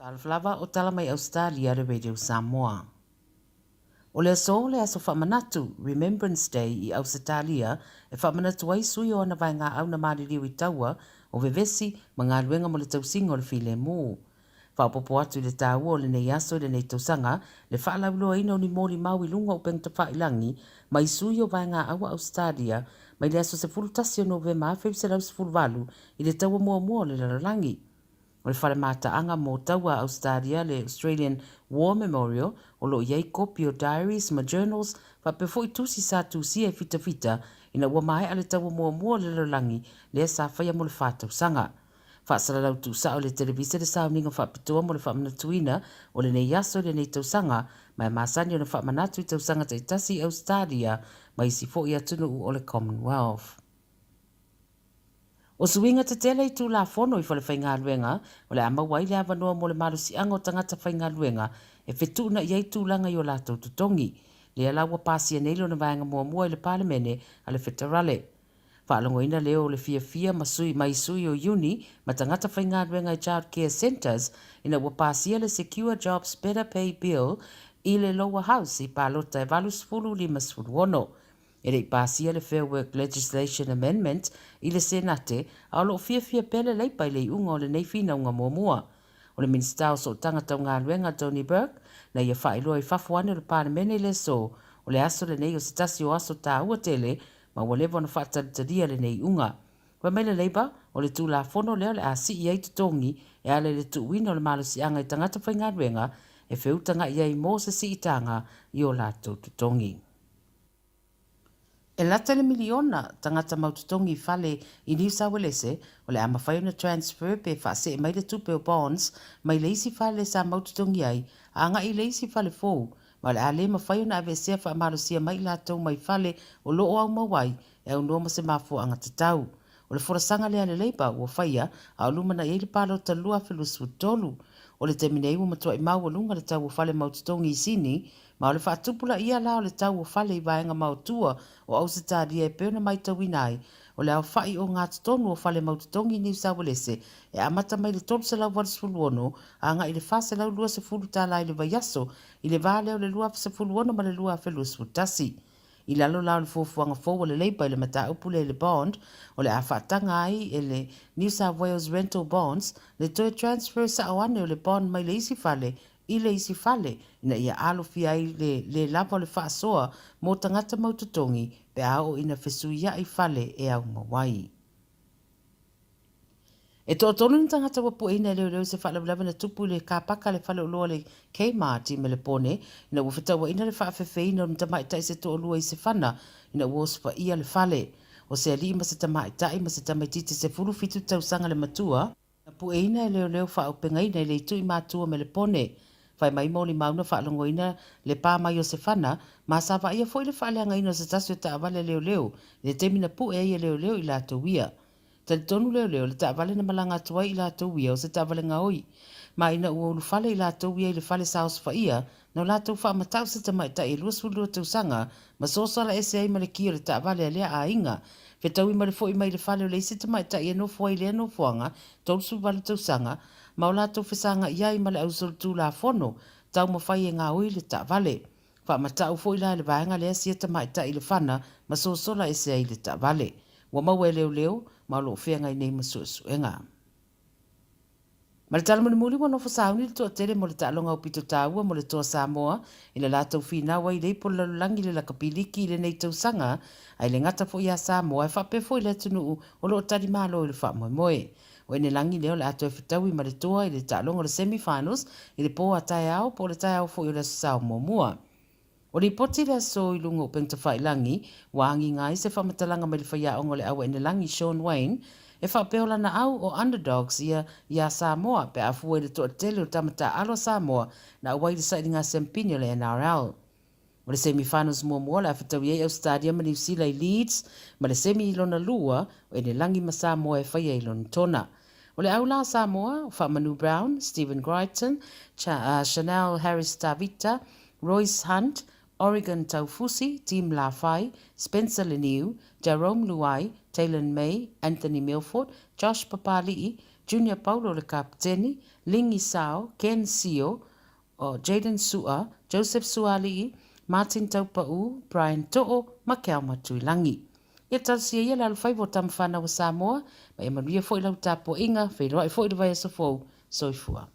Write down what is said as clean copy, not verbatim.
Alflava o tala mai Ausetalia le Radio Samoa. O le aso le aso whamanatu Remembrance Day I Ausetalia e whamanatu ai sui o ana vai ngā au na maririu I taua o vevesi ma ngā luenga mo le tausinga o le file mū. Whaopopo atu le tāua o le nei aso le nei tausanga le whaalauloa ina o ni mōri mau I lunga o pengta whailangi mai sui o vai ngā au Ausetalia mai le aso se fulutasi o Novema feb se lau se fulwalu I le taua mua mua le lalangi. O le whare mātaanga mō taua Ausetalia le Australian War Memorial o lo iei kopi o diaries ma journals pa pefo I tusi sa tusi e fita fita ina ua mai ale taua mua le lalangi le sa whaia mo le whātau sanga. Whaasara lau tu sa o le televisa le sauninga whapitoa mo le whamanatuina o le nei aso le nei tausanga mai masani o le whamanatu I tausanga taitasi Ausetalia mai si fo I atunu o le Commonwealth. O suinga te tele I tū la fono I whale whainga luenga, o le ama wai le awanoa mo le marusi ango tangata whainga luenga, e whetuna iei tūlanga I o lātou tutongi. Le alawa pāsia neilo na vaenga mua I le palemene a le federale. Whaalongo ina leo le fia masui mai sui o uni, ma tangata whainga luenga I child care centers, ina ua pāsia le Secure Jobs Better Pay Bill I le lower house I pālota e valus fulu lima sfulu ono. E rei pāsia le Fair Work Legislation Amendment I le Senate a lo fia pele leipa I le unga o le nei fina unga mua. O le Minista o so tangata ngā luenga Tony Burke na ia whaeloa I whafuane o le pāremene le so o le aso le nei o sitasi o aso tā ua tele ma ua lewa na whaatatadia le nei unga. Wa mele leiba o le tū la fono leo le a si I tutongi e ale le tu wina o le malusi anga I tangata whainga luenga e whiutanga iai mō se si itanga I o lātou tutongi. E lata le miliona tangata maututongi fale I New South Wales o le ama whaiona transfer pe whaase e mai le tupe o bonds mai le isi fale sa maututongi ai a anga I le isi fale fōu ma le ale ma whaiona avesea wha amarosia mai lātou mai fale o loo au mawai e au noma se mafo anga tatau. O le forasanga le ane leipa ua whaia a ulumana I le palo talua felusu tolu. O le teminei ua matua I mau o lunga le tau o fale maututongi I sini ma o le whaatupula ia lao le tau o fale I vaenga mautua o Ausetalia e peona mai tauinai o le au whai o ngā tutonu o fale maututongi New South Wales e amata mai le tolu se lau warisfuluono a nga I le whase lau lua se fulu tala I le vaiaso I le vale o le lua se fuluono ma le lua feluasfutasi. I lalo lao le fuafuanga fōu o le leipa I le mata upule le bond o le a whaatanga ai e le New South Wales rental bonds le toe transfer sa awane o le bond mai le isi fale I le isi fale ina ia alofi ai le lava o le whaasoa mō tangata maututongi pe ao ina whesuia I fale e au mawai. E tō tonu ni tangata wapu ina leo se whaalawalawa na tupu le kāpaka le whale uloa le Kmart I me le pone ina wafetawa ina le whaafefe ina o tamai tai se tō ulua I se whana ina uospa ia le whale. O se ali ma se tamai tai ma se tamai titi se furu fitu tausanga le matua na pu ina leo whaaupenga ina le itu I matua me le pone. Whai mai mōni mauna whaalongo ina le pā mai o se whana ma sa wa ia fwoi le whaaleanga ina o se tasu e taawale leo le temina pu e ia leo I lātou ia. Tali tonu leo le taawale na malanga tuai I lātou ia o se taawale ngaoi. Ma ina ua ulu whale I lātou ia I le whale saos wha ia no lātou wha matau se tamai ta e luas fulua tausanga ma sosala ese ai ma le kia le taawale a lea a inga. Whetau I ma le fwoi mai le whale o le isi tamai ta e no fwoi le no fuanga tausu wale tausanga ma o lātou whesanga iai ma le ausol tū la fono, tau ma whai e ngā ui le ta vale. Wha ma tau fo ila le vaenga lea sia tamai ta I le whana, ma so sola e se ai le ta vale. Wa mau e leo, ma lo whenga I nei ma suenga. Ma le talamani muli wa nofo sauni le toa tere mo le taalonga o pito tāua mo le toa Samoa, ina lātou whina wai le po lalulangi le lakapiliki le nei tausanga, ai le ngata fo ia Samoa e whape fo I le tunu o lo tari malo I le wha moe. O ene langi leo le ato e whitau I ma le toa I le taalonga le semi-finals I le po a tai au po le tai au fo I le sao mua. O le poti le so I lunga o pengta whailangi, waangi ngai se whamatalanga mai le whaiaonga le awa ene langi Sean Wayne, e whapeola na au o underdogs ia Samoa pe afu e le toa tele o tamata alo Samoa na awai le sairinga sempinyo le NRL. O le semi-finals mua la whitau iei Ausetalia ma New Zealand Leeds, ma le semi ilona lua o ene langi ma Samoa e whaia ilona tona. O le au la Samoa, Manu Brown, Stephen Crichton, Chanel Harris Tavita, Royce Hunt, Oregon Taufusi, Tim Lafai, Spencer Leniu, Jerome Luai, Taylor May, Anthony Milford, Josh Papali'i, Junior Paulo le kapteni, Lingi Sao, Ken Sio, o Jaden Sua, Joseph Suali, Martin Taupau, Brian To'o, ma Keau Matuilangi. Ia talsia ia le alufai vo tamawhana wa Samoa, ma ia manuia fo i lau tapo inga, whairoa i fo i le vai asofou, soifua.